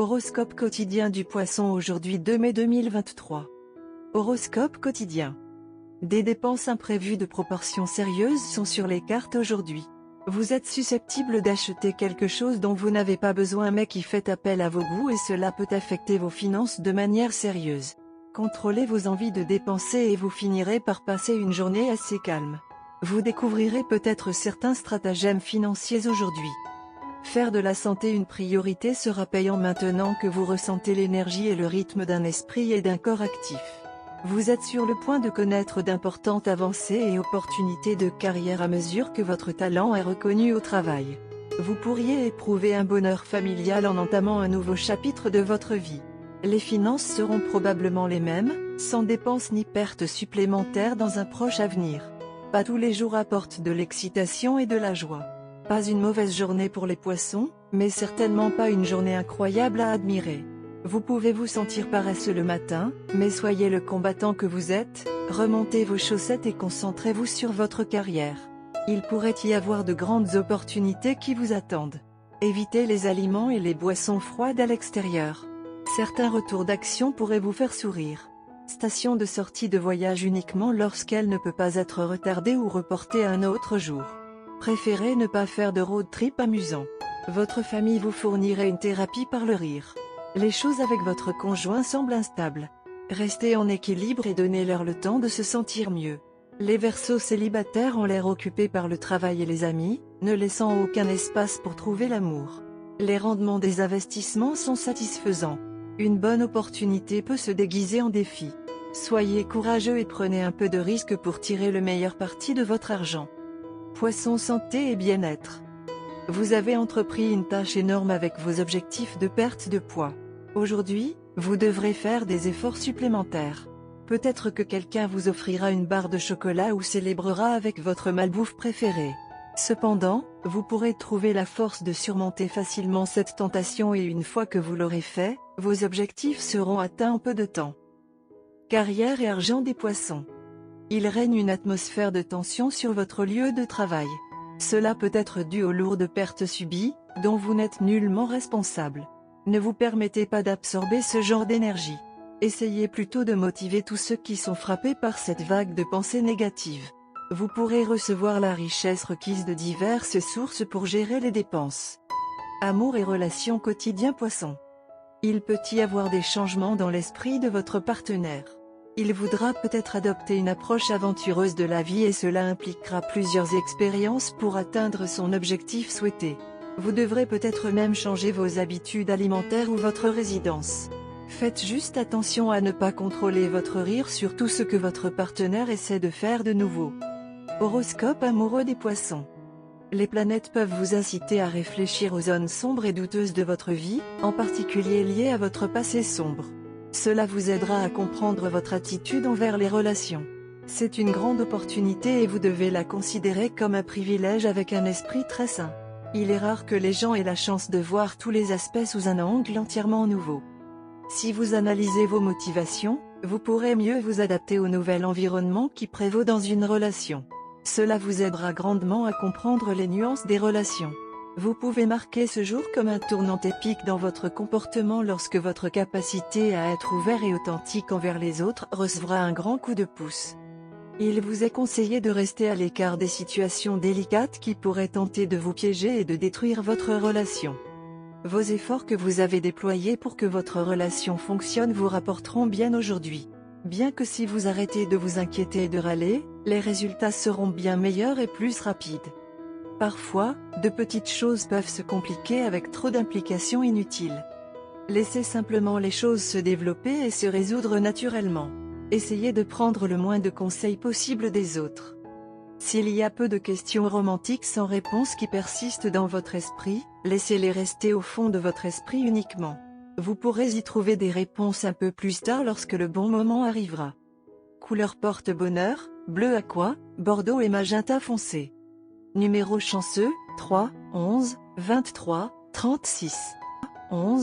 Horoscope quotidien du Poisson aujourd'hui 2 mai 2023. Horoscope quotidien. Des dépenses imprévues de proportions sérieuses sont sur les cartes aujourd'hui. Vous êtes susceptible d'acheter quelque chose dont vous n'avez pas besoin mais qui fait appel à vos goûts et cela peut affecter vos finances de manière sérieuse. Contrôlez vos envies de dépenser et vous finirez par passer une journée assez calme. Vous découvrirez peut-être certains stratagèmes financiers aujourd'hui. Faire de la santé une priorité sera payant maintenant que vous ressentez l'énergie et le rythme d'un esprit et d'un corps actif. Vous êtes sur le point de connaître d'importantes avancées et opportunités de carrière à mesure que votre talent est reconnu au travail. Vous pourriez éprouver un bonheur familial en entamant un nouveau chapitre de votre vie. Les finances seront probablement les mêmes, sans dépenses ni pertes supplémentaires dans un proche avenir. Pas tous les jours apportent de l'excitation et de la joie. Pas une mauvaise journée pour les poissons, mais certainement pas une journée incroyable à admirer. Vous pouvez vous sentir paresseux le matin, mais soyez le combattant que vous êtes, remontez vos chaussettes et concentrez-vous sur votre carrière. Il pourrait y avoir de grandes opportunités qui vous attendent. Évitez les aliments et les boissons froides à l'extérieur. Certains retours d'action pourraient vous faire sourire. Station de sortie de voyage uniquement lorsqu'elle ne peut pas être retardée ou reportée à un autre jour. Préférez ne pas faire de road trip amusant. Votre famille vous fournirait une thérapie par le rire. Les choses avec votre conjoint semblent instables. Restez en équilibre et donnez-leur le temps de se sentir mieux. Les Verseaux célibataires ont l'air occupés par le travail et les amis, ne laissant aucun espace pour trouver l'amour. Les rendements des investissements sont satisfaisants. Une bonne opportunité peut se déguiser en défi. Soyez courageux et prenez un peu de risque pour tirer le meilleur parti de votre argent. Poisson santé et bien-être. Vous avez entrepris une tâche énorme avec vos objectifs de perte de poids. Aujourd'hui, vous devrez faire des efforts supplémentaires. Peut-être que quelqu'un vous offrira une barre de chocolat ou célébrera avec votre malbouffe préférée. Cependant, vous pourrez trouver la force de surmonter facilement cette tentation et une fois que vous l'aurez fait, vos objectifs seront atteints en peu de temps. Carrière et argent des poissons. Il règne une atmosphère de tension sur votre lieu de travail. Cela peut être dû aux lourdes pertes subies, dont vous n'êtes nullement responsable. Ne vous permettez pas d'absorber ce genre d'énergie. Essayez plutôt de motiver tous ceux qui sont frappés par cette vague de pensées négatives. Vous pourrez recevoir la richesse requise de diverses sources pour gérer les dépenses. Amour et relations quotidien Poisson. Il peut y avoir des changements dans l'esprit de votre partenaire. Il voudra peut-être adopter une approche aventureuse de la vie et cela impliquera plusieurs expériences pour atteindre son objectif souhaité. Vous devrez peut-être même changer vos habitudes alimentaires ou votre résidence. Faites juste attention à ne pas contrôler votre rire sur tout ce que votre partenaire essaie de faire de nouveau. Horoscope amoureux des Poissons. Les planètes peuvent vous inciter à réfléchir aux zones sombres et douteuses de votre vie, en particulier liées à votre passé sombre. Cela vous aidera à comprendre votre attitude envers les relations. C'est une grande opportunité et vous devez la considérer comme un privilège avec un esprit très sain. Il est rare que les gens aient la chance de voir tous les aspects sous un angle entièrement nouveau. Si vous analysez vos motivations, vous pourrez mieux vous adapter au nouvel environnement qui prévaut dans une relation. Cela vous aidera grandement à comprendre les nuances des relations. Vous pouvez marquer ce jour comme un tournant épique dans votre comportement lorsque votre capacité à être ouvert et authentique envers les autres recevra un grand coup de pouce. Il vous est conseillé de rester à l'écart des situations délicates qui pourraient tenter de vous piéger et de détruire votre relation. Vos efforts que vous avez déployés pour que votre relation fonctionne vous rapporteront bien aujourd'hui. Bien que si vous arrêtez de vous inquiéter et de râler, les résultats seront bien meilleurs et plus rapides. Parfois, de petites choses peuvent se compliquer avec trop d'implications inutiles. Laissez simplement les choses se développer et se résoudre naturellement. Essayez de prendre le moins de conseils possible des autres. S'il y a peu de questions romantiques sans réponse qui persistent dans votre esprit, laissez-les rester au fond de votre esprit uniquement. Vous pourrez y trouver des réponses un peu plus tard lorsque le bon moment arrivera. Couleur porte-bonheur, bleu aqua, bordeaux et magenta foncé. Numéro chanceux, 3, 11, 23, 36. 11.